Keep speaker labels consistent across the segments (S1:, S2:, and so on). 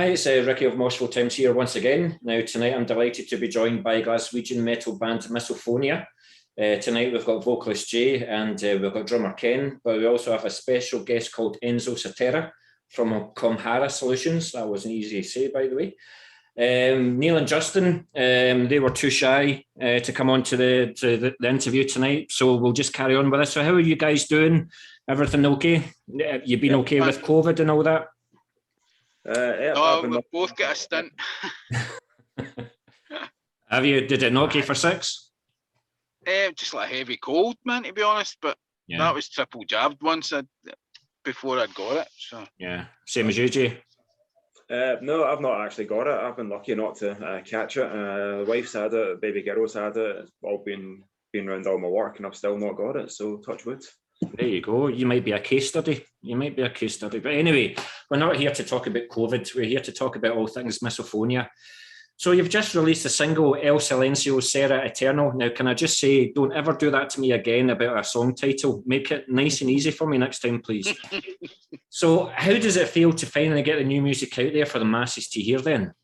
S1: Hi, it's Ricky of Moshville Towns here once again. Now, tonight I'm delighted to be joined by Glaswegian metal band Misophonia. Tonight we've got vocalist Jay and we've got drummer Ken, but we also have a special guest called Enzo from Komhara Solutions. That wasn't easy to say, by the way. Neil and Justin, they were too shy to come on to the interview tonight, so we'll just carry on with this. So how are you guys doing? Everything okay? You've been okay with COVID and all that?
S2: No, we both get a stint.
S1: Have you? Did it knock you for six?
S2: Just like a heavy cold, man, to be honest. But yeah, that was triple jabbed once before I'd got it. So
S1: yeah, same as you, Jay.
S3: No, I've not actually got it. I've been lucky not to catch it. The wife's had it, baby girl's had it. It's all been around all my work, and I've still not got it. So touch wood.
S1: There you go. You might be a case study. You might be a case study. But anyway, we're not here to talk about COVID. We're here to talk about all things Misophonia. So you've just released a single, El Silencio Será Eterno. Now, can I just say, don't ever do that to me again about a song title. Make it nice and easy for me next time, please. So how does it feel to finally get the new music out there for the masses to hear then?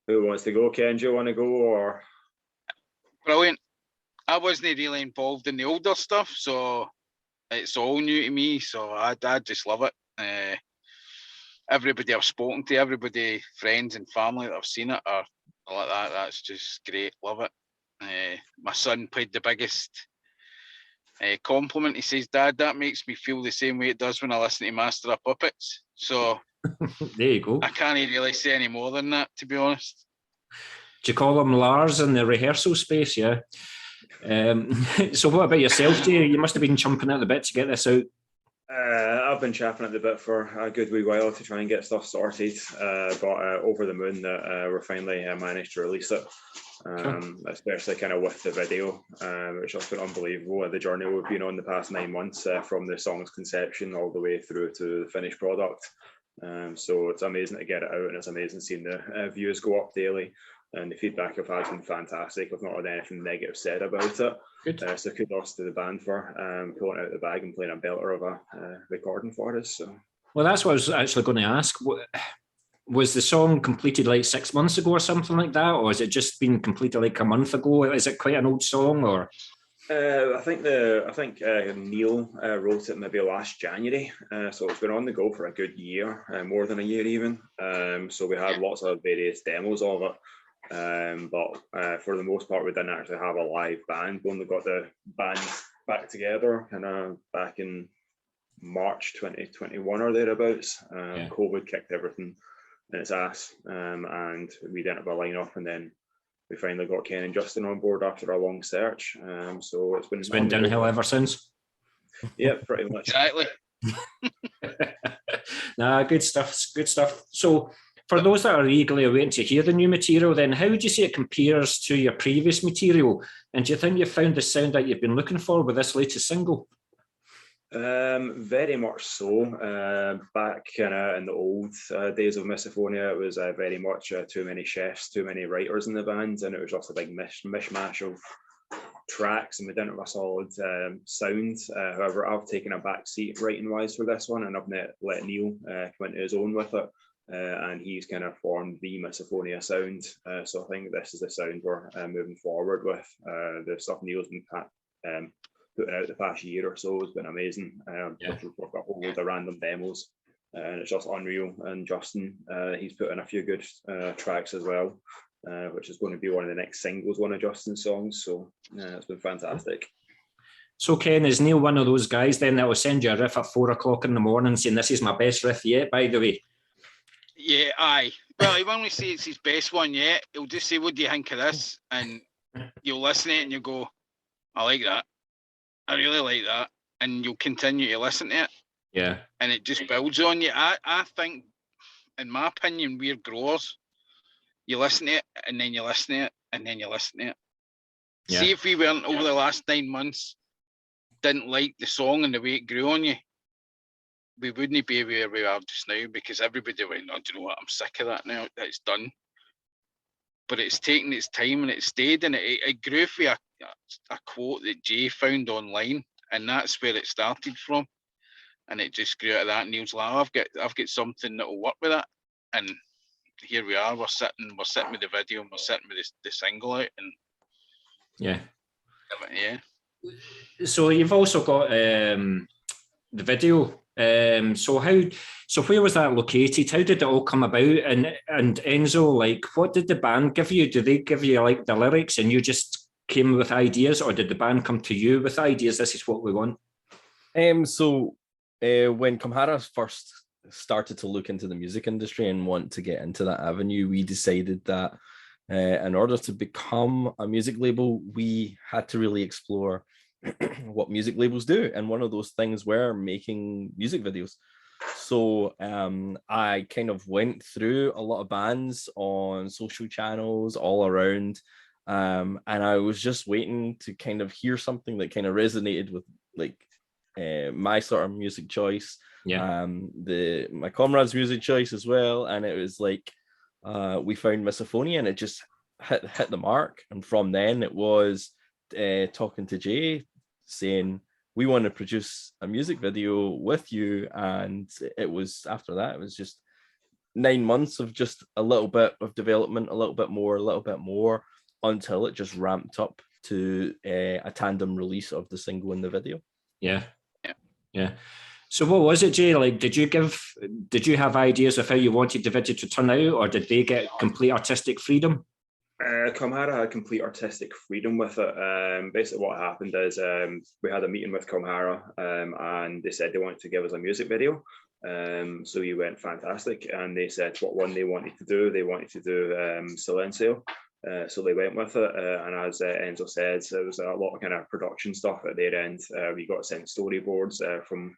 S3: Who wants to go? Ken, do you want to go? Or
S2: brilliant. I wasn't really involved in the older stuff, so it's all new to me. So I just love it. Everybody I've spoken to, everybody, friends and family that I've seen it are like that. That's just great. Love it. My son played the biggest compliment. He says, "Dad, that makes me feel the same way it does when I listen to Master of Puppets." So
S1: there you go.
S2: I can't really say any more than that, to be honest.
S1: Do you call him Lars in the rehearsal space? Yeah. So what about yourself, Jay? You must have been chomping at the bit to get this out.
S3: I've been chapping at the bit for a good wee while to try and get stuff sorted, but over the moon that we're finally managed to release it, especially kind of with the video, which has been unbelievable. The journey we've been on the past 9 months, from the song's conception all the way through to the finished product. So it's amazing to get it out, and it's amazing seeing the views go up daily. And the feedback I've had has been fantastic. I've not had anything negative said about it. Good. So kudos to the band for pulling out the bag and playing a belter of a recording for us. So.
S1: Well, that's what I was actually going to ask. Was the song completed like 6 months ago or something like that, or has it just been completed like a month ago? Is it quite an old song, or?
S3: I think Neil wrote it maybe last January, so it's been on the go for a good year, more than a year even. So we had lots of various demos of it. But for the most part, we didn't actually have a live band. We only got the band back together back in March 2021 or thereabouts. COVID kicked everything in its ass, and we didn't have a lineup, and then we finally got Ken and Justin on board after a long search. So it's been
S1: downhill ever since.
S3: Yeah, pretty much.
S2: Exactly.
S1: Nah, good stuff. Good stuff. So, for those that are eagerly waiting to hear the new material, then how would you say it compares to your previous material? And do you think you've found the sound that you've been looking for with this latest single?
S3: Very much so. Back in the old days of Misophonia, it was very much too many chefs, too many writers in the band, and it was just a big mishmash of tracks, and we didn't have a solid sound. However, I've taken a back seat writing-wise for this one, and I've let Neil come into his own with it. And he's kind of formed the Misophonia sound. So I think this is the sound we're moving forward with. The stuff Neil's been putting out the past year or so has been amazing. We've got a whole load of random demos, and it's just unreal. And Justin, he's put in a few good tracks as well, which is going to be one of the next singles, one of Justin's songs. So it's been fantastic.
S1: So Ken, is Neil one of those guys then that will send you a riff at 4 o'clock in the morning saying this is my best riff yet, by the way?
S2: Yeah, aye. Well, he won't say it's his best one yet. He'll just say, "What do you think of this?" And you'll listen to it and you go, "I like that. I really like that." And you'll continue to listen to it.
S1: Yeah.
S2: And it just builds on you. I think, in my opinion, we're growers. You listen to it and then you listen to it and then you listen to it. Yeah. See if we weren't over the last 9 months, didn't like the song and the way it grew on you, we wouldn't be where we are just now, because everybody went, "Oh, do you know what? I'm sick of that now. It's done." But it's taken its time and it stayed, and it grew for a quote that Jay found online, and that's where it started from. and it just grew out of that. And Neil's like, oh, I've got something that will work with that, and here we are. We're sitting with the video, and we're sitting with the single out, and
S1: yeah.
S2: So
S1: you've also got the video. So where was that located? How did it all come about? And Enzo, like, what did the band give you? Did they give you like the lyrics and you just came with ideas, or did the band come to you with ideas? This is what we want.
S4: So when Komhara first started to look into the music industry and want to get into that avenue, we decided that in order to become a music label, we had to really explore what music labels do, and one of those things were making music videos. So I kind of went through a lot of bands on social channels all around, and I was just waiting to kind of hear something that kind of resonated with like my sort of music choice, my comrades' music choice as well. And it was like we found Misophonia, and it just hit the mark. And from then it was talking to Jay, saying we want to produce a music video with you. And it was after that, it was just 9 months of just a little bit of development, a little bit more, until it just ramped up to a tandem release of the single and the video.
S1: Yeah. So what was it, Jay? Like, did you have ideas of how you wanted the video to turn out, or did they get complete artistic freedom?
S3: Komhara had complete artistic freedom with it. Basically what happened is we had a meeting with Komhara, and they said they wanted to give us a music video. So we went, fantastic. And they said what one they wanted to do. They wanted to do Silencio. So they went with it. And as Enzo says, it was a lot of kind of production stuff at their end. We got sent storyboards from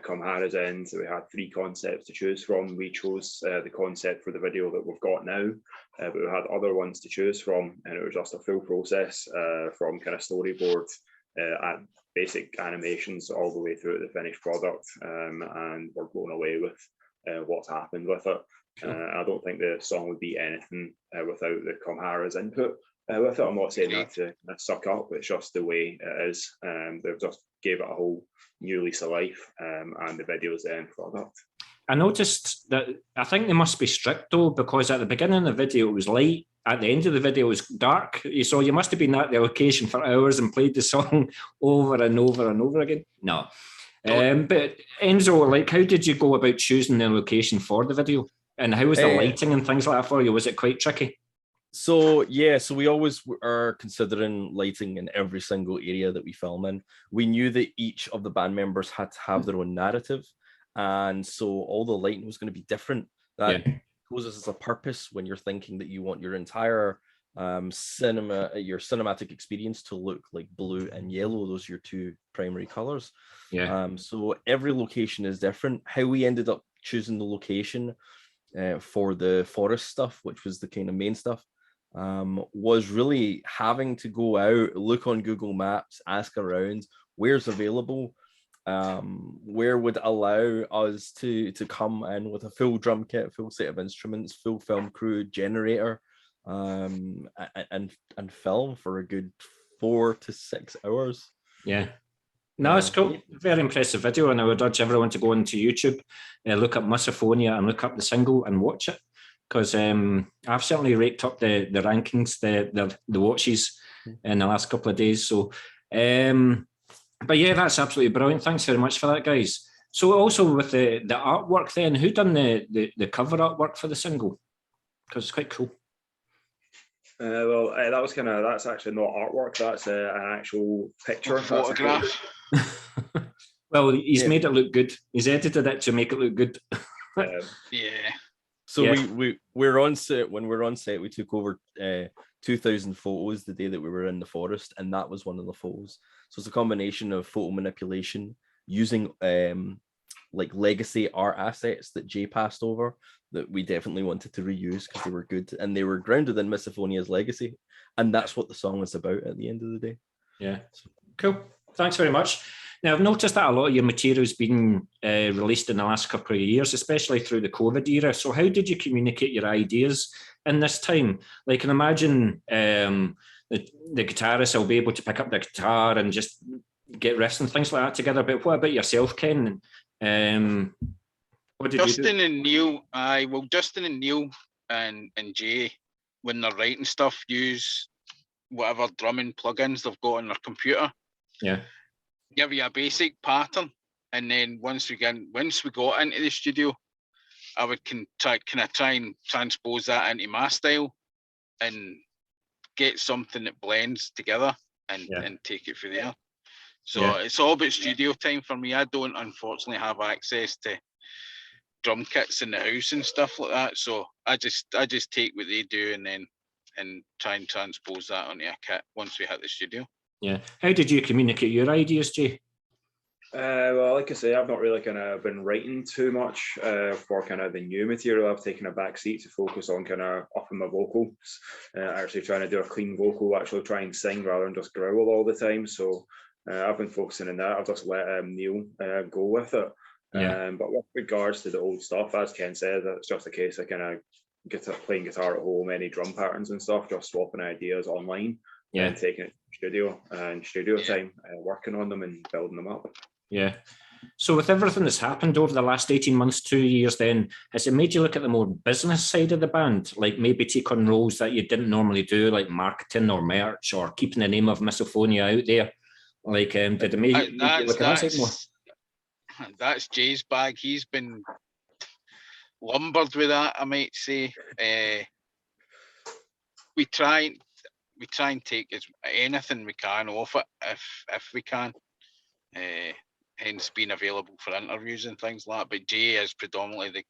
S3: Komhara's end. So we had 3 concepts to choose from. We chose the concept for the video that we've got now, but we had other ones to choose from, and it was just a full process from kind of storyboard and basic animations all the way through to the finished product, and we're blown away with what's happened with it. I don't think the song would be anything without the Komhara's input with it. I'm not saying that to suck up, it's just the way it is. They've just gave it a whole new lease of life, and the video's the end product.
S1: I noticed that I think they must be strict though, because at the beginning of the video it was light, at the end of the video it was dark. So you must have been at the location for hours and played the song over and over and over again. No. But Enzo, like, how did you go about choosing the location for the video? And how was the lighting and things like that for you? Was it quite tricky?
S4: So we always are considering lighting in every single area that we film in. We knew that each of the band members had to have their own narrative, and so all the lighting was going to be different. That poses as a purpose when you're thinking that you want your entire your cinematic experience to look like blue and yellow. Those are your 2 primary colors. So every location is different. How we ended up choosing the location for the forest stuff, which was the kind of main stuff, was really having to go out, look on Google Maps, ask around where's available, where would allow us to come in with a full drum kit, full set of instruments, full film crew, generator, and film for a good 4 to 6 hours.
S1: No, it's cool. Very impressive video, and I would urge everyone to go into YouTube, look up Misophonia and look up the single and watch it, because I've certainly raked up the rankings, the watches in the last couple of days. So, but yeah, that's absolutely brilliant. Thanks very much for that, guys. So also with the artwork then, who done the cover artwork for the single? Because it's quite cool.
S3: That's actually not artwork, that's an actual picture.
S2: Photograph.
S1: Well, he's made it look good. He's edited it to make it look good.
S4: So we're on set. When we're on set, we took over 2,000 photos the day that we were in the forest, and that was one of the photos. So it's a combination of photo manipulation using like legacy art assets that Jay passed over that we definitely wanted to reuse because they were good and they were grounded in Misophonia's legacy, and that's what the song is about at the end of the day.
S1: Cool. Thanks very much. Now, I've noticed that a lot of your material's been released in the last couple of years, especially through the COVID era. So how did you communicate your ideas in this time? Like, I can imagine the guitarist will be able to pick up the guitar and just get riffs and things like that together. But what about yourself, Ken? What did you
S2: Justin
S1: do?
S2: and Neil, Justin and Neil and Jay, when they're writing stuff, use whatever drumming plugins they've got on their computer.
S1: Yeah.
S2: Give you a basic pattern, and then once we got into the studio, I would try and transpose that into my style and get something that blends together and take it from there. So it's all about studio time for me. I don't unfortunately have access to drum kits in the house and stuff like that. So I just take what they do and try and transpose that onto a kit once we hit the studio.
S1: Yeah. How did you communicate your ideas, Jay?
S3: Well, like I say, I've not really kind of been writing too much for kind of the new material. I've taken a back seat to focus on kind of upping my vocals, actually trying to do a clean vocal, actually try and sing rather than just growl all the time. So I've been focusing on that. I've just let Neil go with it. But with regards to the old stuff, as Ken said, it's just a case of kind of playing guitar at home, any drum patterns and stuff, just swapping ideas online and taking it to studio time, working on them and building them up.
S1: Yeah. So with everything that's happened over the last 18 months, 2 years, then, has it made you look at the more business side of the band? Like maybe take on roles that you didn't normally do, like marketing or merch or keeping the name of Misophonia out there? Like, did it make you look at that side more?
S2: That's Jay's bag. He's been lumbered with that, I might say. We try and take anything we can off it if we can. Hence being available for interviews and things like that. But Jay is predominantly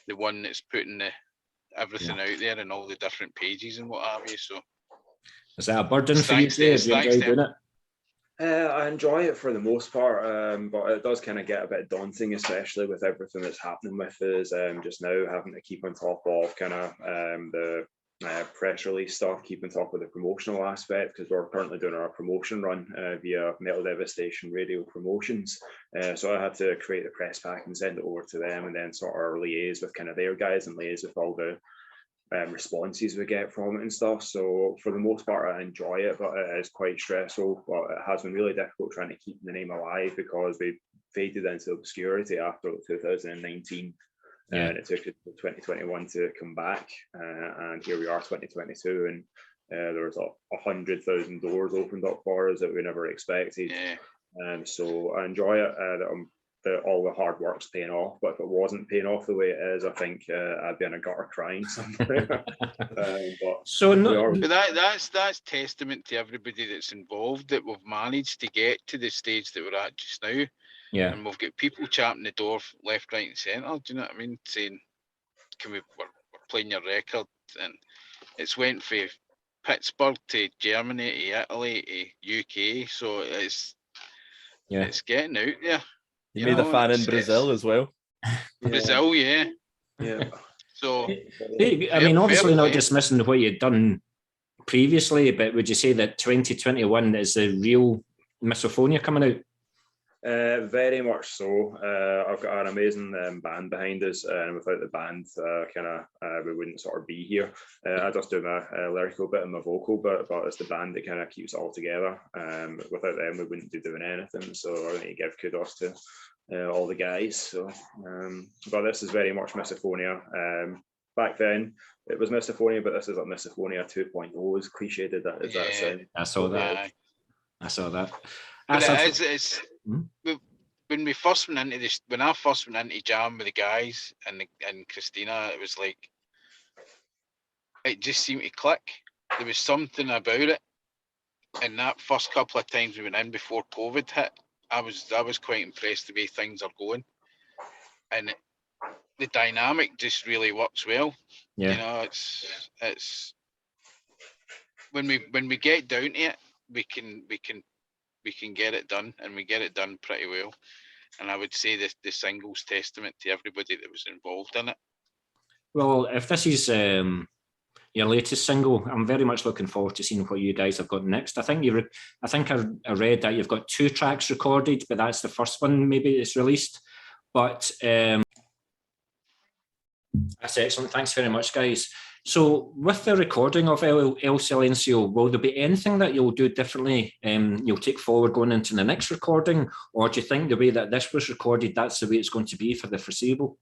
S2: the one that's putting everything out there and all the different pages and what have you. So
S1: is that a burden for you, Jay? Do you enjoy doing it?
S3: I enjoy it for the most part, but it does kind of get a bit daunting, especially with everything that's happening with us just now, having to keep on top of kind of the press release stuff, keep on top of the promotional aspect, because we're currently doing our promotion run via Metal Devastation Radio Promotions. So I had to create the press pack and send it over to them, and then sort of liaise with kind of their guys and liaise with all the responses we get from it and stuff. So for the most part, I enjoy it, but it is quite stressful. But it has been really difficult trying to keep the name alive because we faded into obscurity after 2019. And it took it to 2021 to come back, and here we are, 2022, and there was 100,000 doors opened up for us that we never expected. So I enjoy it. That all the hard work's paying off, but if it wasn't paying off the way it is, I think I'd be in a gutter crying somewhere.
S2: That's testament to everybody that's involved, that we've managed to get to the stage that we're at just now.
S1: Yeah.
S2: And we've got people champing the door left, right, and centre. Do you know what I mean? Saying, we're playing your record, and it's went from Pittsburgh to Germany to Italy to UK. So it's getting out there.
S4: You made a fan in Brazil as well.
S2: Brazil, yeah. So
S1: I mean, obviously not dismissing what you'd done previously, but would you say that 2021 is the real Misophonia coming out?
S3: Very much so. I've got an amazing band behind us, and without the band, we wouldn't sort of be here. I just do my lyrical bit and my vocal bit, but it's the band that kind of keeps it all together. Without them, we wouldn't be doing anything. So I need to give kudos to all the guys. So, but this is very much Misophonia. Back then, it was Misophonia, but this is like Misophonia 2.0. As cliched as that sound.
S1: I saw that.
S2: But it's when I first went into jam with the guys and Christina, it was like it just seemed to click. There was something about it, and that first couple of times we went in before COVID hit, I was quite impressed the way things are going, and the dynamic just really works well.
S1: Yeah.
S2: You know, it's when we get down to it, we can get it done, and we get it done pretty well. And I would say the single's testament to everybody that was involved in it. Well,
S1: if this is your latest single, I'm very much looking forward to seeing what you guys have got next. I think I read that you've got 2 tracks recorded, but that's the first one maybe it's released. But that's excellent. Thanks very much, guys. So with the recording of El Silencio, will there be anything that you'll do differently, you'll take forward going into the next recording, or do you think the way that this was recorded, that's the way it's going to be for the foreseeable?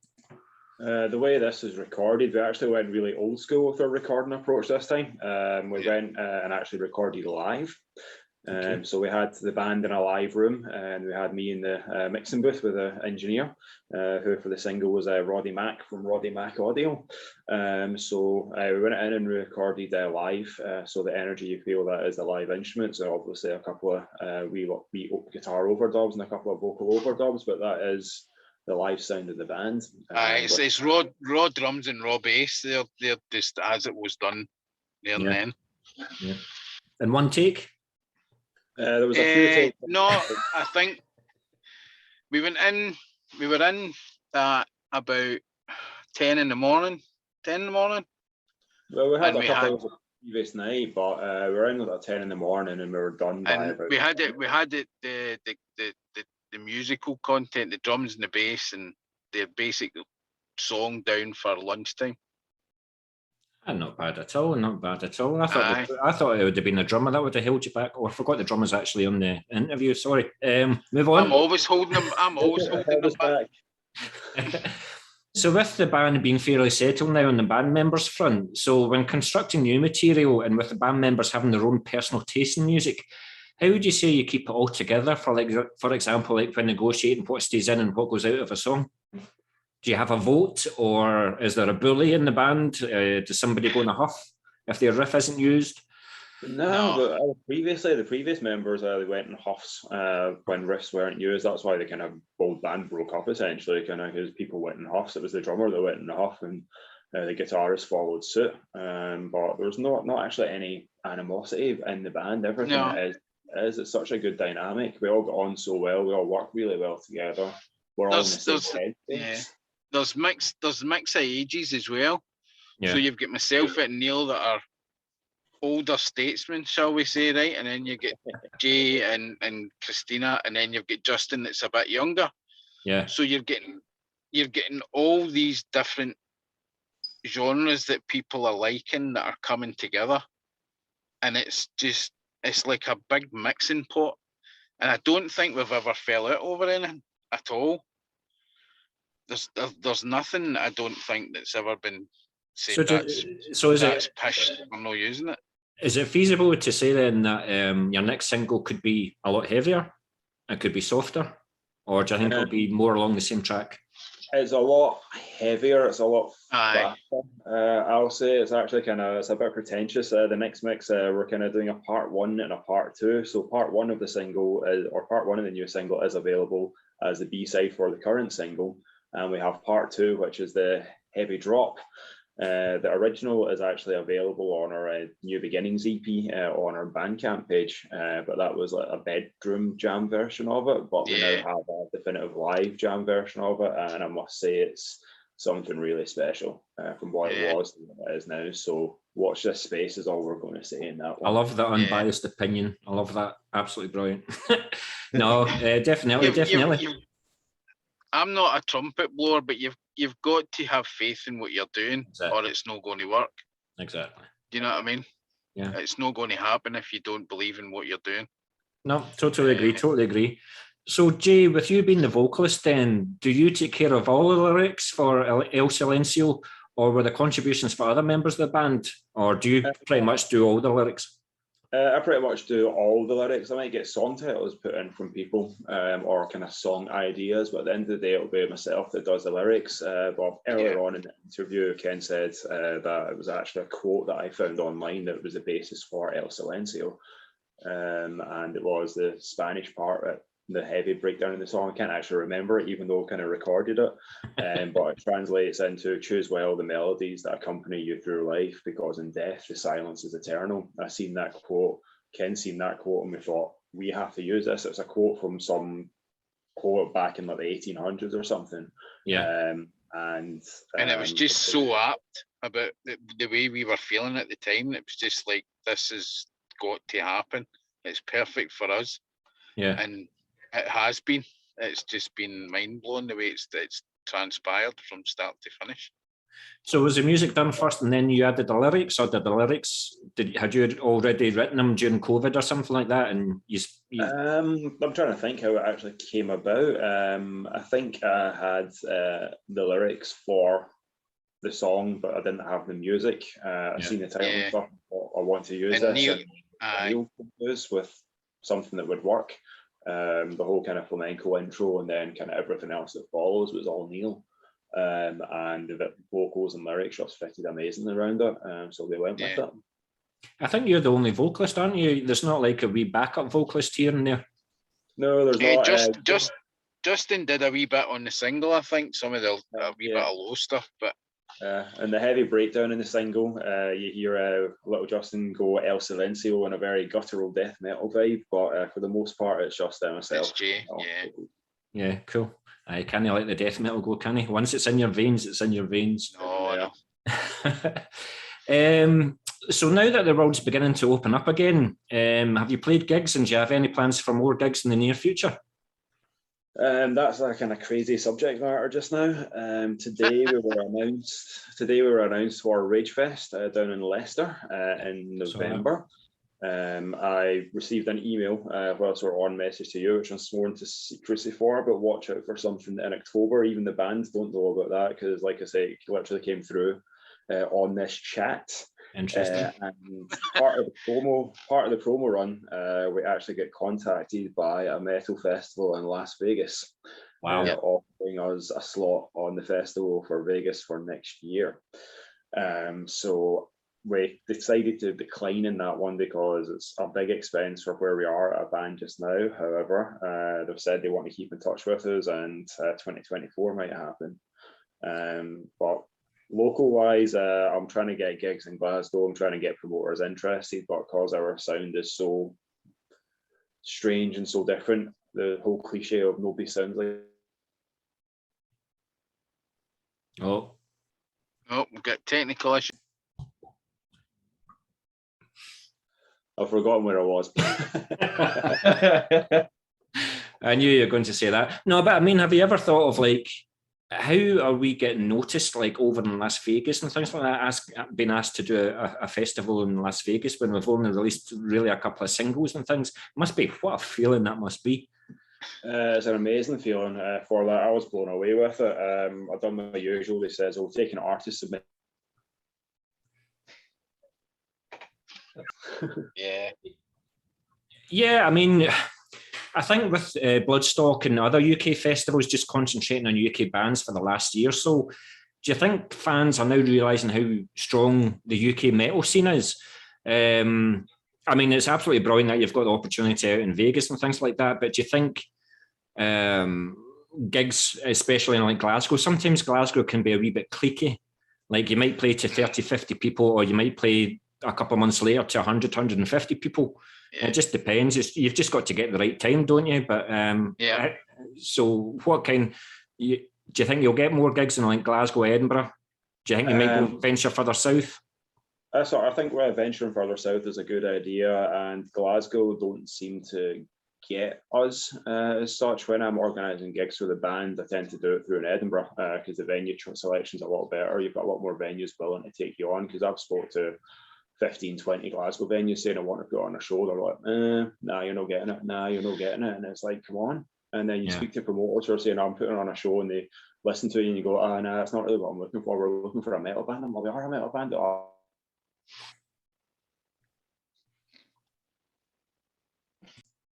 S3: The way this is recorded, we actually went really old school with our recording approach this time. We went and actually recorded live.
S1: Okay.
S3: So we had the band in a live room, and we had me in the mixing booth with an engineer, who for the single was Roddy Mack from Roddy Mack Audio. So we went in and recorded live. So the energy you feel that is the live instruments, and obviously a couple of wee guitar overdubs and a couple of vocal overdubs, but that is the live sound of the band.
S2: It's raw drums and raw bass. They're just as it was done there and then.
S1: Yeah. In one take?
S3: There was a few takes.
S2: No, I think we were in about 10 in the morning.
S3: Well, we had a couple of the previous night, but we were in at 10 in the morning and we were done by about.
S2: We had the musical content, the drums and the bass and the basic song down for lunchtime.
S1: Not bad at all. Not bad at all. I thought it would have been a drummer that would have held you back. Oh, I forgot the drummer's actually on the interview. Sorry. Move on.
S2: I'm always holding them back.
S1: So with the band being fairly settled now on the band members front, so when constructing new material and with the band members having their own personal taste in music, how would you say you keep it all together? For example, like when negotiating what stays in and what goes out of a song? Do you have a vote, or is there a bully in the band? Does somebody go in a huff if their riff isn't used?
S3: No. But the previous members they went in huffs when riffs weren't used. That's why the kind of old band broke up essentially, kind of because people went in huffs. It was the drummer that went in a huff, and the guitarist followed suit. But there's not actually any animosity in the band. Everything is such a good dynamic. We all got on so well. We all work really well together. We're all in the same headspace.
S2: There's mix of ages as well.
S1: Yeah.
S2: So you've got myself and Neil that are older statesmen, shall we say, right? And then you get Jay and Christina, and then you've got Justin that's a bit younger.
S1: Yeah.
S2: So you're getting all these different genres that people are liking that are coming together. And it's like a big mixing pot. And I don't think we've ever fell out over anything at all. There's nothing I don't think that's ever been said. That's pish. I'm not using it.
S1: Is it feasible to say then that your next single could be a lot heavier? It could be softer, or do you think it'll be more along the same track?
S3: It's a lot heavier. It's a lot faster. I'll say it's actually it's a bit pretentious. The next mix, we're kind of doing a part 1 and a part 2. So part 1 of the single part 1 of the new single is available as the B-side for the current single. And we have part 2, which is the heavy drop. The original is actually available on our New Beginnings EP on our Bandcamp page, but that was like a bedroom jam version of it. But we now have a definitive live jam version of it, and I must say it's something really special from what it was to what it is now. So watch this space is all we're going to say in that one.
S1: I love that unbiased opinion. I love that. Absolutely brilliant. No, definitely.
S2: I'm not a trumpet blower, but you've got to have faith in what you're doing, or it's not going to work.
S1: Exactly.
S2: Do you know what I mean?
S1: Yeah.
S2: It's not going to happen if you don't believe in what you're doing.
S1: No, totally agree. So, Jay, with you being the vocalist then, do you take care of all the lyrics for El Silencio, or were the contributions for other members of the band, or do you pretty much do all the lyrics?
S3: I pretty much do all the lyrics. I might get song titles put in from people or kind of song ideas, but at the end of the day, it'll be myself that does the lyrics. But earlier on in the interview, Ken said that it was actually a quote that I found online that was the basis for El Silencio. And it was the Spanish part, the heavy breakdown in the song. I can't actually remember it, even though I kind of recorded it. But it translates into choose well the melodies that accompany you through life, because in death the silence is eternal. I seen that quote, Ken seen that quote, and we thought we have to use this. It's a quote from some quote back in like the 1800s or something.
S1: Yeah.
S2: And it was just so apt about the way we were feeling at the time. It was just like, this has got to happen. It's perfect for us.
S1: Yeah.
S2: And it has been. It's just been mind blowing the way it's transpired from start to finish.
S1: So was the music done first and then you added the lyrics, or did the lyrics, had you already written them during COVID or something like that? And
S3: I'm trying to think how it actually came about. I think I had the lyrics for the song, but I didn't have the music. I seen the title and thought, I want to use
S2: and
S3: this.
S2: Neil
S3: this with something that would work. The whole kind of flamenco intro and then kind of everything else that follows was all Neil. And the vocals and lyrics just fitted amazingly around it. So they went with it.
S1: I think you're the only vocalist, aren't you? There's not like a wee backup vocalist here and there.
S3: No, there's not.
S2: Justin did a wee bit on the single, I think. Some of the wee bit of low stuff, but
S3: and the heavy breakdown in the single, you hear little Justin go El Silencio in a very guttural death metal vibe, but for the most part, it's just myself.
S2: It's Jay,
S1: Yeah, cool. I can't let the death metal go, can he? Once it's in your veins, it's in your veins.
S2: No.
S1: So now that the world's beginning to open up again, have you played gigs, and do you have any plans for more gigs in the near future?
S3: That's a kind of crazy subject matter just now. Today we were announced for Rage Fest down in Leicester in November. I received an email whilst we were on message to you, which I'm sworn to secrecy for, but watch out for something in October. Even the bands don't know about that because, like I say, it literally came through on this chat.
S1: Interesting.
S3: And part of the promo run, we actually get contacted by a metal festival in Las Vegas.
S1: Wow.
S3: Offering us a slot on the festival for Vegas for next year. So we decided to decline in that one because it's a big expense for where we are at a band just now. However, they've said they want to keep in touch with us, and 2024 might happen. But local wise, I'm trying to get gigs in Glasgow. I'm trying to get promoters interested, but because our sound is so strange and so different, the whole cliche of nobody sounds like.
S2: We've got technical issues.
S3: I've forgotten where I was.
S1: I knew you were going to say that. No, but I mean, have you ever thought of like, how are we getting noticed like over in Las Vegas and things like that? Being asked to do a festival in Las Vegas when we've only released really a couple of singles and things. Must be, what a feeling that must be.
S3: It's an amazing feeling for that. I was blown away with it. I've done my usual. They says, "Oh, take an artist submit."
S1: Yeah, I mean, I think with Bloodstock and other UK festivals just concentrating on UK bands for the last year or so, do you think fans are now realising how strong the UK metal scene is? I mean, it's absolutely brilliant that you've got the opportunity out in Vegas and things like that, but do you think gigs, especially in like Glasgow, sometimes Glasgow can be a wee bit cliquey? Like you might play to 30, 50 people, or you might play a couple of months later to 100, 150 people. It just depends. You've just got to get the right time, don't you? But so what kind, do you think you'll get more gigs in like Glasgow, Edinburgh? Do you think you might go venture further south?
S3: So I think venturing further south is a good idea, and Glasgow don't seem to get us as such. When I'm organising gigs for the band, I tend to do it through in Edinburgh because the venue selection is a lot better. You've got a lot more venues willing to take you on, because I've spoke to 15, 20 Glasgow venues saying I want to put on a show. They're like, nah, you're not getting it. Nah, you're not getting it. And it's like, come on. And then you speak to promoters who are saying, I'm putting on a show, and they listen to you and you go, nah, that's not really what I'm looking for. We're looking for a metal band. I'm like, we are a metal band.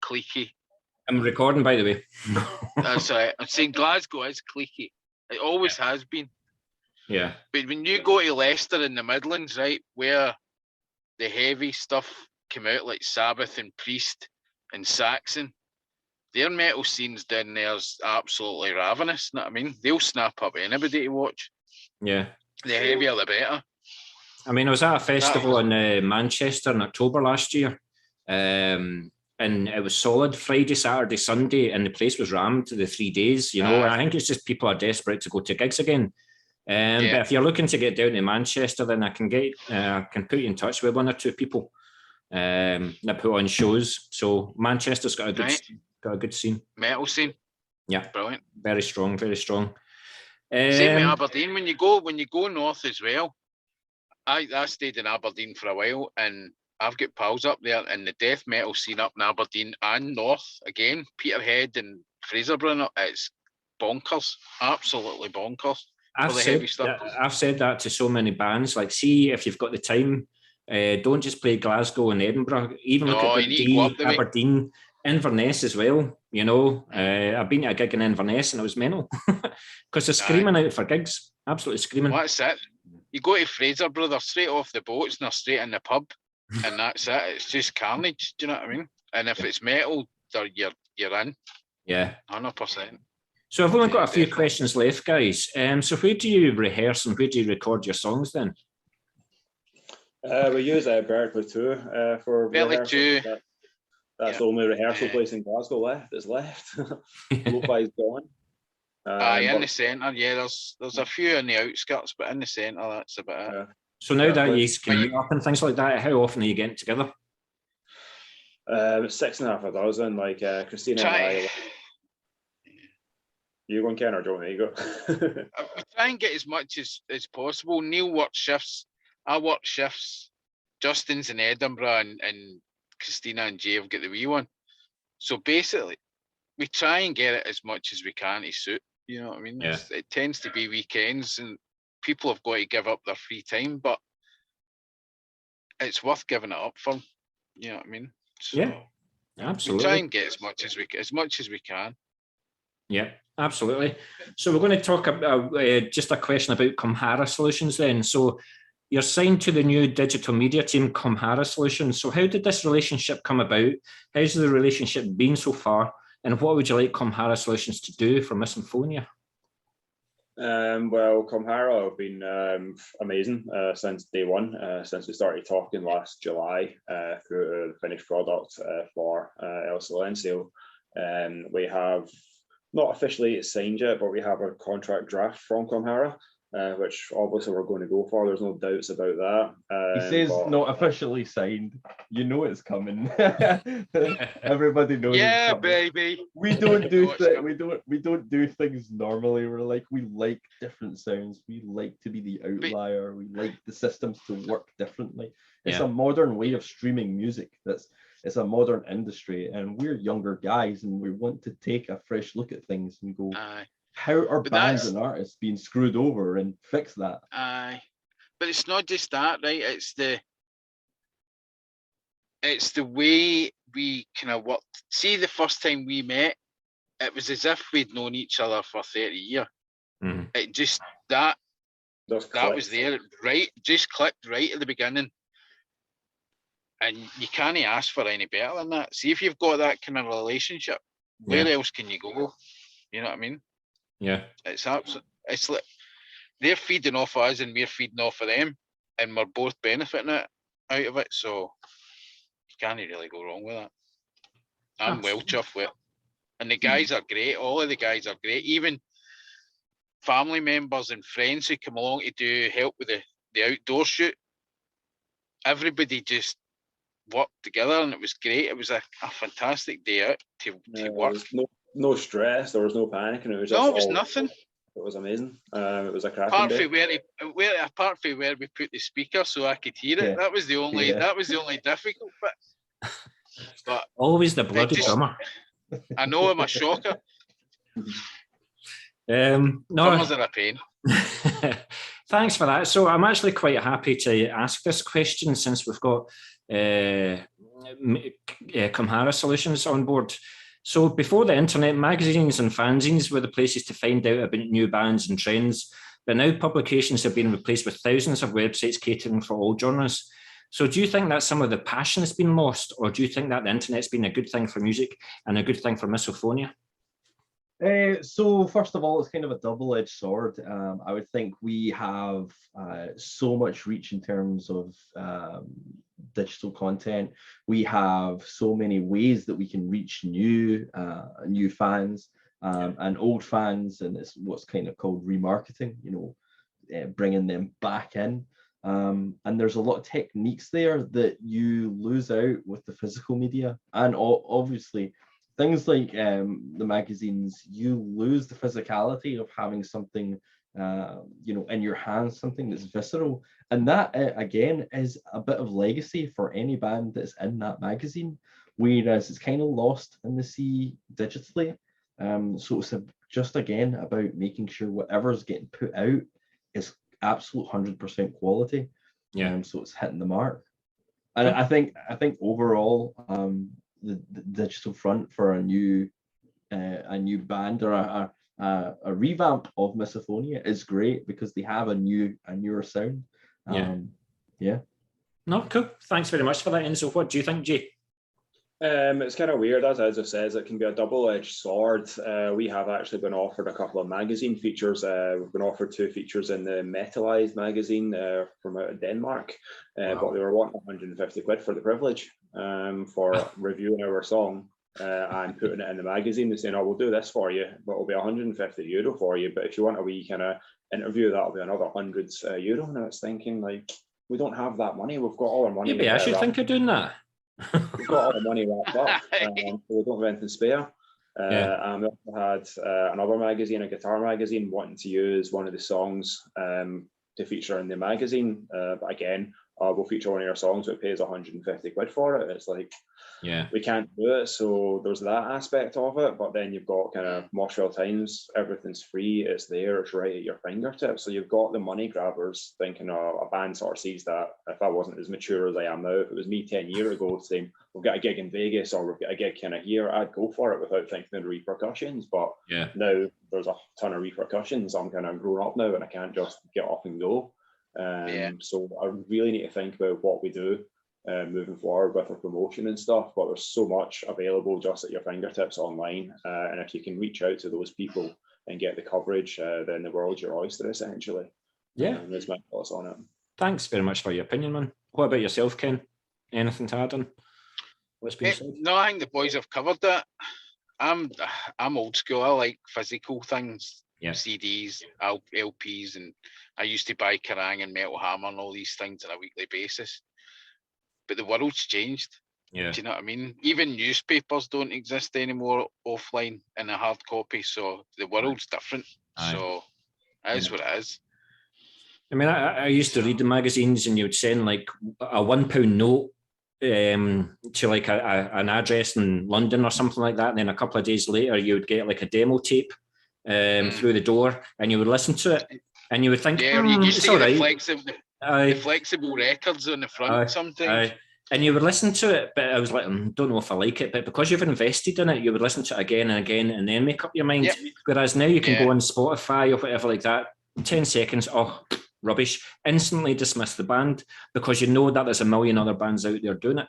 S2: Cliquey.
S1: I'm recording, by the way.
S2: That's right. I'm saying Glasgow is cliquey. It always has been.
S1: Yeah.
S2: But when you go to Leicester in the Midlands, right, where the heavy stuff come out, like Sabbath and Priest and Saxon, their metal scenes down there's absolutely ravenous. You know what I mean? They'll snap up anybody to watch.
S1: Yeah.
S2: The heavier, the better.
S1: I mean, I was at a festival in Manchester in October last year, and it was solid Friday, Saturday, Sunday, and the place was rammed the 3 days. You know, I think it's just people are desperate to go to gigs again. But if you're looking to get down to Manchester, then I can put you in touch with one or two people that put on shows. So Manchester's got a good scene,
S2: metal scene.
S1: Yeah,
S2: brilliant,
S1: very strong, very strong.
S2: Same with Aberdeen. When you go north as well, I stayed in Aberdeen for a while, and I've got pals up there in the death metal scene up in Aberdeen and north again, Peterhead and Fraserburgh. It's bonkers, absolutely bonkers for the heavy stuff.
S1: I've said that to so many bands. Like, see if you've got the time, don't just play Glasgow and Edinburgh. Even look at Dundee, Aberdeen, Inverness as well. You know, I've been to a gig in Inverness and it was mental because they're screaming out for gigs, absolutely screaming.
S2: Well, that's it. You go to Fraserburgh, they're straight off the boats and they're straight in the pub, and that's it. It's just carnage. Do you know what I mean? And if it's metal, you're in.
S1: Yeah,
S2: 100%.
S1: So I've only got a few questions left, guys. So where do you rehearse and where do you record your songs then?
S3: We use Berkeley 2 for
S2: Berkeley 2.
S3: That's the only rehearsal place in Glasgow that's left. Lo-fi's gone.
S2: In the centre, there's a few in the outskirts, but in the centre, that's about it.
S1: So now that you can meet up and things like that, how often are you getting together?
S3: 6.5 dozen, like Christina and I. You going, Ken, or do you want me to go?
S2: I try and get as much as possible. Neil works shifts. I work shifts. Justin's in Edinburgh, and Christina and Jay have got the wee one. So basically, we try and get it as much as we can to suit. You know what I mean?
S1: Yeah.
S2: It tends to be weekends, and people have got to give up their free time, but it's worth giving it up for. You know what I mean? So
S1: yeah, absolutely.
S2: We try and get as much as we can.
S1: Yeah, absolutely. So we're going to talk about just a question about Komhara Solutions then. So you're signed to the new digital media team, Komhara Solutions. So how did this relationship come about? How's the relationship been so far? And what would you like Komhara Solutions to do for Misophonia?
S3: Well, Komhara have been amazing since day one, since we started talking last July through the finished product for El Silencio. We have not officially signed yet, but we have a contract draft from Komhara, which obviously we're going to go for. There's no doubts about that.
S4: He says not officially signed. You know it's coming. Everybody knows.
S2: Yeah, baby.
S4: We don't do we don't do things normally. We're like, we like different sounds. We like to be the outlier. We like the systems to work differently. It's a modern way of streaming music. It's a modern industry, and we're younger guys, and we want to take a fresh look at things and go, how are bands and artists being screwed over, and fix that.
S2: But it's not just that, right? It's the way we kind of worked. See, the first time we met, it was as if we'd known each other for 30 years.
S1: Mm-hmm.
S2: It just that was there, right? Just clicked right at the beginning. And you can't ask for any better than that. See, if you've got that kind of relationship, where else can you go? You know what I mean?
S1: Yeah.
S2: It's absolutely. It's like they're feeding off us and we're feeding off of them, and we're both benefiting out of it. So you can't really go wrong with that. I'm well chuffed with it. And the guys are great. All of the guys are great. Even family members and friends who come along to do help with the outdoor shoot. Everybody just worked together, and it was great. It was a fantastic day out to work.
S3: No stress. There was no panic, and it was
S2: just it was nothing.
S3: It was amazing. It was a cracking
S2: apart
S3: day.
S2: Apart from where we put the speaker so I could hear it, that was the only difficult bit. But
S1: always the bloody drummer.
S2: I know, I'm a shocker. Drummers are a pain.
S1: Thanks for that. So I'm actually quite happy to ask this question since we've got Komhara Solutions on board. So before the internet, magazines and fanzines were the places to find out about new bands and trends, but now publications have been replaced with thousands of websites catering for all genres. So do you think that some of the passion has been lost, or do you think that the internet's been a good thing for music and a good thing for Misophonia?
S4: So first of all, it's kind of a double-edged sword. I would think we have so much reach in terms of digital content. We have so many ways that we can reach new fans and old fans, and it's what's kind of called remarketing, bringing them back in. And there's a lot of techniques there that you lose out with the physical media, and obviously things like the magazines, you lose the physicality of having something you know, in your hands, something that's visceral. And that, again, is a bit of legacy for any band that's in that magazine, whereas it's kind of lost in the sea digitally. So it's just, again, about making sure whatever's getting put out is absolute 100% quality.
S1: Yeah.
S4: So it's hitting the mark. And I think overall, the digital front for a new band or a revamp of Misophonia is great because they have a newer sound. Yeah.
S1: No, cool. Thanks very much for that, Enzo. What do you think, Jay?
S3: It's kind of weird, as Enzo says, it can be a double-edged sword. We have actually been offered a couple of magazine features. We've been offered 2 features in the Metalized magazine from out of Denmark, but they were wanting 150 quid for the privilege for reviewing our song and putting it in the magazine. They're saying, "Oh, we'll do this for you, but it'll be 150 euro for you. But if you want a wee kind of interview, that'll be another hundreds euro." And I was thinking, like, we don't have that money. We've got all our money.
S1: Maybe I should think of doing that.
S3: We've got all the money wrapped up, so we don't have anything spare. And we also had another magazine, a guitar magazine, wanting to use one of the songs to feature in the magazine. But again, we'll feature one of your songs, but it pays 150 quid for it. It's like, we can't do it. So there's that aspect of it. But then you've got kind of Moshville Times, everything's free, it's there, it's right at your fingertips. So you've got the money grabbers thinking, a band sort of sees that. If I wasn't as mature as I am now, if it was me 10 years ago saying, we've got a gig in Vegas or we've got a gig kind of here, I'd go for it without thinking of the repercussions. But now there's a ton of repercussions. I'm kind of grown up now and I can't just get off and go. So I really need to think about what we do moving forward with our promotion and stuff, but there's so much available just at your fingertips online, and if you can reach out to those people and get the coverage, then the world's your oyster, essentially. That's my thoughts on it.
S1: Thanks very much for your opinion, man. What about yourself, Ken? Anything to add on what's been said?
S2: No, I think the boys have covered that. I'm old school. I like physical things, CDs, LPs, and I used to buy Kerrang and Metal Hammer and all these things on a weekly basis. But the world's changed. Do you know what I mean? Even newspapers don't exist anymore offline in a hard copy. So the world's different. So it is what it is.
S1: I mean, I used to read the magazines and you would send like a £1 note to like an address in London or something like that. And then a couple of days later, you would get like a demo tape through the door and you would listen to it and you would think,
S2: you used to get
S1: the
S2: flexible records on the front sometimes.
S1: And you would listen to it, but I was like, don't know if I like it. But because you've invested in it, you would listen to it again and again and then make up your mind. Whereas now you can go on Spotify or whatever like that, 10 seconds, rubbish, instantly dismiss the band because you know that there's a million other bands out there doing it.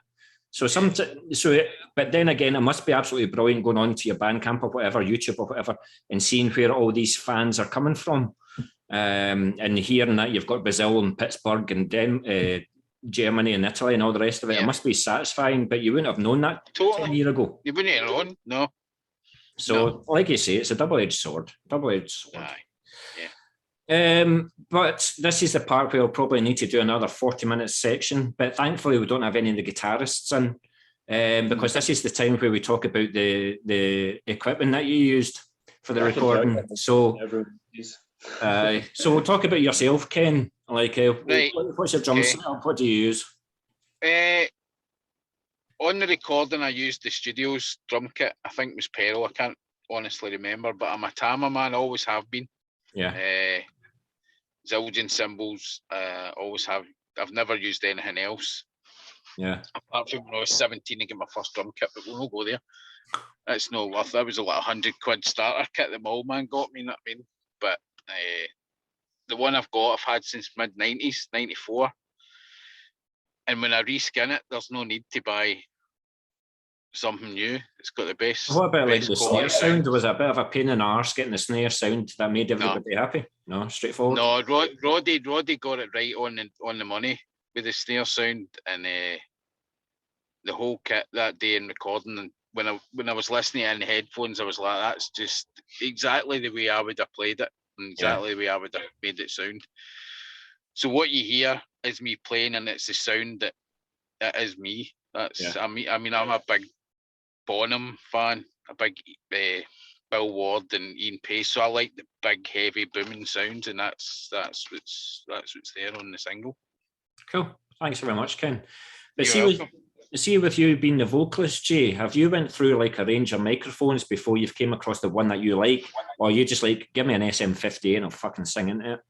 S1: But then again, it must be absolutely brilliant going on to your Bandcamp or whatever, YouTube or whatever, and seeing where all these fans are coming from. And hearing that you've got Brazil and Pittsburgh and Germany and Italy and all the rest of it, it must be satisfying, but you wouldn't have known that 10 years ago.
S2: You wouldn't have known, no.
S1: So, like you say, it's a double-edged sword. But this is the part where we'll probably need to do another 40-minute section, but thankfully we don't have any of the guitarists in, because this is the time where we talk about the equipment that you used for the recording. So we'll talk about yourself, Ken. Like, what's your drum setup? What do you use?
S2: On the recording, I used the studio's drum kit. I think it was Peril. I can't honestly remember, but I'm a Tama man. Always have been. Zildjian cymbals. Always have. I've never used anything else. Apart from when I was 17 to get my first drum kit, but we'll not go there. It's no worth. That was a like 100 quid starter kit the old man got me. You know what I mean? But the one I've got, I've had since mid-90s, 94. And when I reskin it, there's no need to buy something new. It's got the best.
S1: What about like the snare sound? Was it a bit of a pain in the arse getting the snare sound that made everybody happy? No, straightforward.
S2: No, Roddy got it right on the money with the snare sound and the whole kit that day in recording. And when I was listening in the headphones, I was like, that's just exactly the way I would have played it. And exactly the way I would have made it sound. So what you hear is me playing, and it's the sound that is me. That's I mean I'm a big Bonham fan, a big Bill Ward and Ian Pace. So I like the big, heavy, booming sounds, and that's what's there on the single.
S1: Cool. Thanks very much, Ken. But
S2: You're welcome.
S1: see, with you being the vocalist, Jay, have you went through like a range of microphones before you've came across the one that you like, or you just like, give me an SM58 and I'll fucking sing into it?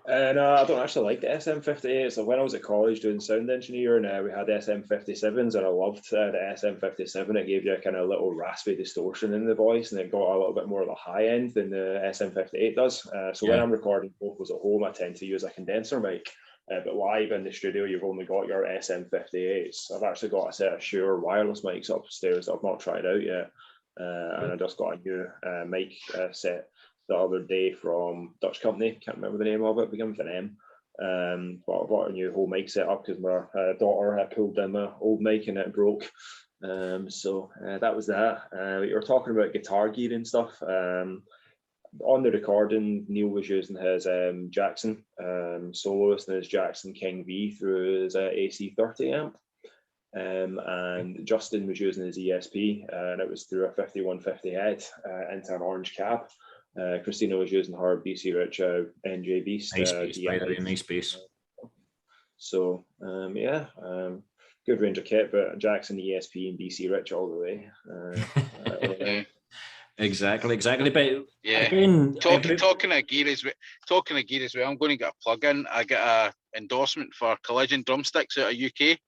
S3: No, I don't actually like the SM58. So when I was at college doing sound engineering, we had SM57s, and I loved the SM57. It gave you a kind of little raspy distortion in the voice, and it got a little bit more of the high end than the SM58 does. So when I'm recording vocals at home, I tend to use a condenser mic. But live in the studio, you've only got your SM58s. I've actually got a set of Shure wireless mics upstairs that I've not tried out yet. And I just got a new mic set the other day from Dutch company. Can't remember the name of it, begins with an M. But I bought a new whole mic set up because my daughter pulled in my old mic and it broke. So that was that. You were talking about guitar gear and stuff. On the recording, Neil was using his Jackson soloist and his Jackson King V through his AC30 amp. And Justin was using his ESP, and it was through a 5150 head into an orange cab. Christina was using her BC Rich NJ Beast.
S1: Nice bass, by the way, nice bass.
S3: So good range of kit, but Jackson ESP and BC Rich all the way.
S1: Exactly. But
S2: yeah,
S1: again,
S2: talking of gear as well, I'm going to get a plug-in. I get a endorsement for Collision drumsticks out of UK.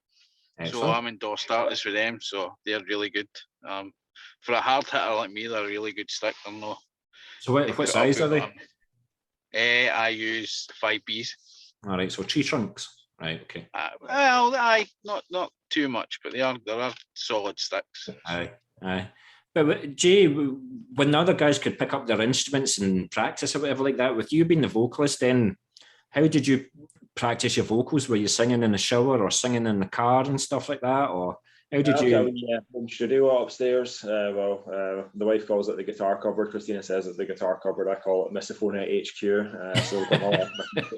S2: Excellent. So I'm endorsed artist with them, so they're really good. For a hard hitter like me, they're a really good stick. I don't know.
S1: So what size are they?
S2: I use 5Bs.
S1: All right, so tree trunks. Right, okay.
S2: Not too much, but there are solid sticks.
S1: Aye. But Jay, when the other guys could pick up their instruments and practice or whatever like that, with you being the vocalist, then how did you practice your vocals? Were you singing in the shower or singing in the car and stuff like that, or how did you?
S3: Yeah, home studio upstairs. The wife calls it the guitar cupboard. Christina says it's the guitar cupboard. I call it Misophonia HQ. So we've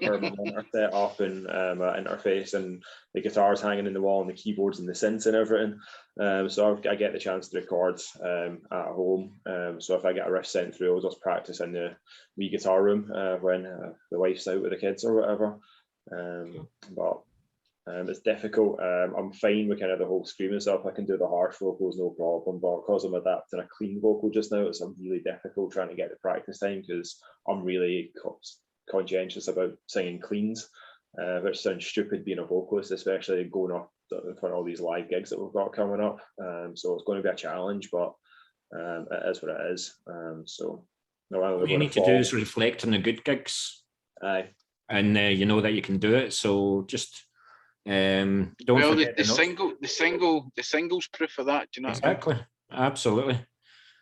S3: got my monitor set up and interface, and the guitars hanging in the wall, and the keyboards and the synths and everything. So I get the chance to record at home. So if I get a riff sent through, I'll just practice in the wee guitar room when the wife's out with the kids or whatever. But it's difficult. I'm fine with kind of the whole screaming stuff. I can do the harsh vocals, no problem. But because I'm adapting a clean vocal just now, it's really difficult trying to get the practice time because I'm really conscientious about singing cleans, which sounds stupid being a vocalist, especially going up in front of all these live gigs that we've got coming up. So it's going to be a challenge, but it is what it is.
S1: What you need to do is reflect on the good gigs.
S3: Aye.
S1: And you know that you can do it. So just don't forget
S2: the singles proof of that. Do you know?
S1: Exactly.
S2: What I
S1: mean? Absolutely.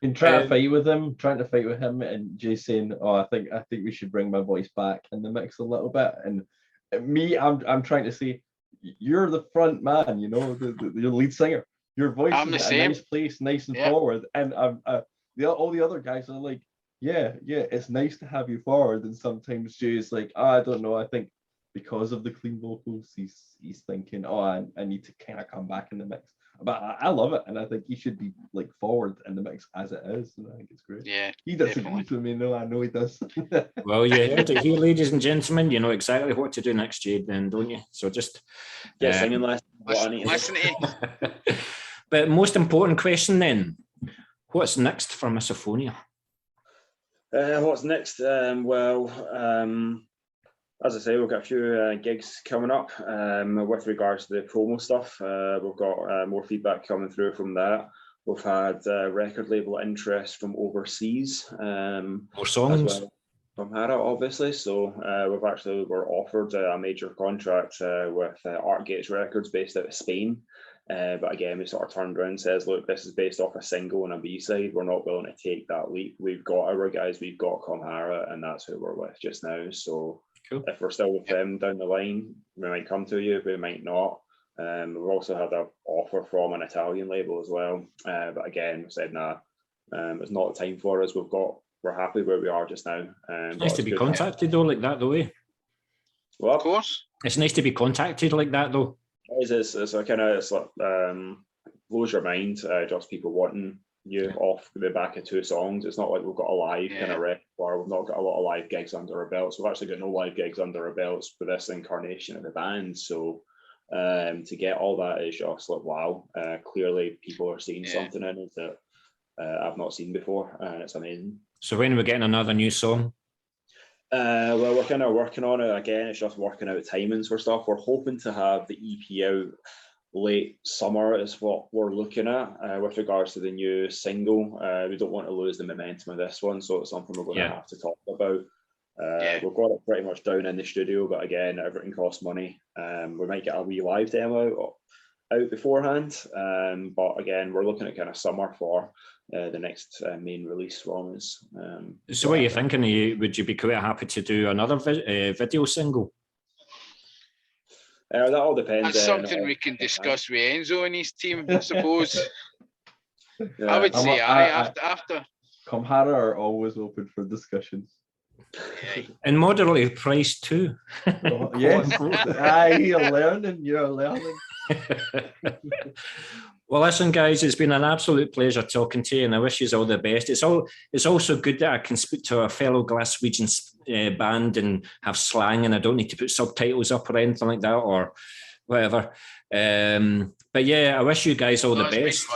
S4: Been trying to fight with him, and Jay saying, "Oh, I think we should bring my voice back in the mix a little bit." And me, I'm trying to say, you're the front man, you know, the lead singer. Your voice is in a nice place, nice and forward. And all the other guys are like, yeah, it's nice to have you forward. And sometimes Jay's like, I don't know, I think because of the clean vocals, he's thinking, I need to kind of come back in the mix. But I love it, and I think he should be like forward in the mix as it is, and I think it's great.
S2: Yeah,
S4: he disagrees with me. No, I know he does.
S1: Well, you heard it here, ladies and gentlemen. You know exactly what to do next year, then, don't you? So just
S3: get singing lessons.
S2: Listen to it.
S1: But most important question then: what's next for Misophonia?
S3: What's next? As I say, we've got a few gigs coming up with regards to the promo stuff. We've got more feedback coming through from that. We've had record label interest from overseas.
S1: More songs?
S3: Well, from Komharra, obviously. So we're offered a major contract with Artgates Records based out of Spain. But again, we sort of turned around and says, look, this is based off a single and a B-side. We're not willing to take that leap. We've got our guys, we've got Komharra, and that's who we're with just now. So cool. If we're still with them down the line, we might come to you, we might not. We've also had an offer from an Italian label as well. But again, we said, nah, it's not the time for us. We're happy where we are just now.
S1: It's nice to be contacted though, like that, though, eh?
S3: Well,
S2: of course.
S1: It's nice to be contacted like that, blows your mind, just people wanting
S3: new off the back of 2 songs. It's not like we've got a live kind of repertoire. We've not got a lot of live gigs under our belts. We've actually got no live gigs under our belts for this incarnation of the band. So to get all that is just like, wow. Clearly people are seeing something in it that I've not seen before, and it's amazing.
S1: So when are we getting another new song?
S3: Well, we're kind of working on it again. It's just working out timings for stuff. We're hoping to have the EP out late summer is what we're looking at with regards to the new single. We don't want to lose the momentum of this one, so it's something we're going to have to talk about. We've got it pretty much down in the studio, but again, everything costs money. We might get a wee live demo out beforehand, but again, we're looking at kind of summer for the next main release from us.
S1: So what are you thinking? Would you be quite happy to do another video single?
S3: That all depends.
S2: That's something we can discuss with Enzo and his team, I suppose. I would say after.
S4: Komhara are always open for discussions.
S1: And moderately priced too.
S4: Yes, you're learning.
S1: Well, listen, guys, it's been an absolute pleasure talking to you, and I wish you all the best. It's also good that I can speak to a fellow Glaswegian band and have slang, and I don't need to put subtitles up or anything like that or whatever. But yeah, I wish you guys all the best.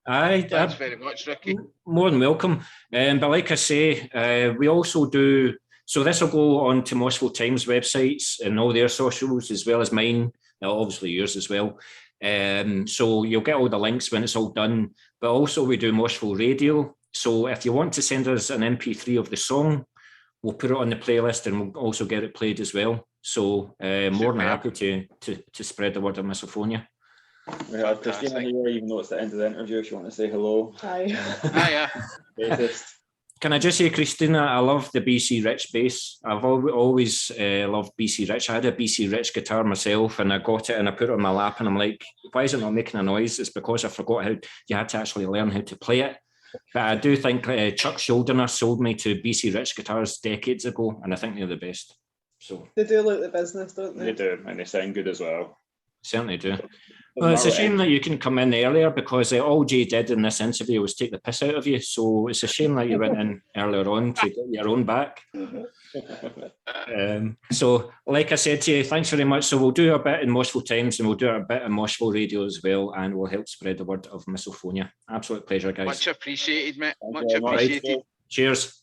S2: Thanks very much, Ricky.
S1: More than welcome. But like I say, we also do. So this will go on to Moshville Times websites and all their socials as well as mine, obviously yours as well. So you'll get all the links when it's all done. But also we do Moshville Radio. So if you want to send us an MP3 of the song, we'll put it on the playlist and we'll also get it played as well. So more than happy to spread the word of Misophonia.
S3: We have Christina here, even though it's the end of the interview, if you want to say hello.
S5: Hi.
S2: Hiya.
S1: Can I just say, Christina, I love the BC Rich bass. I've always loved BC Rich. I had a BC Rich guitar myself, and I got it and I put it on my lap, and I'm like, why is it not making a noise? It's because I forgot how you had to actually learn how to play it. But I do think Chuck Schuldiner sold me to BC Rich guitars decades ago, and I think they're the best. So
S5: they do look the business, don't they?
S3: They do, and they sound good as well.
S1: Certainly do. Well, it's a shame that you couldn't come in earlier, because all Jay did in this interview was take the piss out of you. So it's a shame that you went in earlier on to get your own back. So like I said to you, thanks very much. So we'll do a bit in Moshville Times and we'll do a bit in Moshville Radio as well, and we'll help spread the word of Misophonia. Absolute pleasure, guys.
S2: Much appreciated, mate. Much appreciated.
S1: Cheers.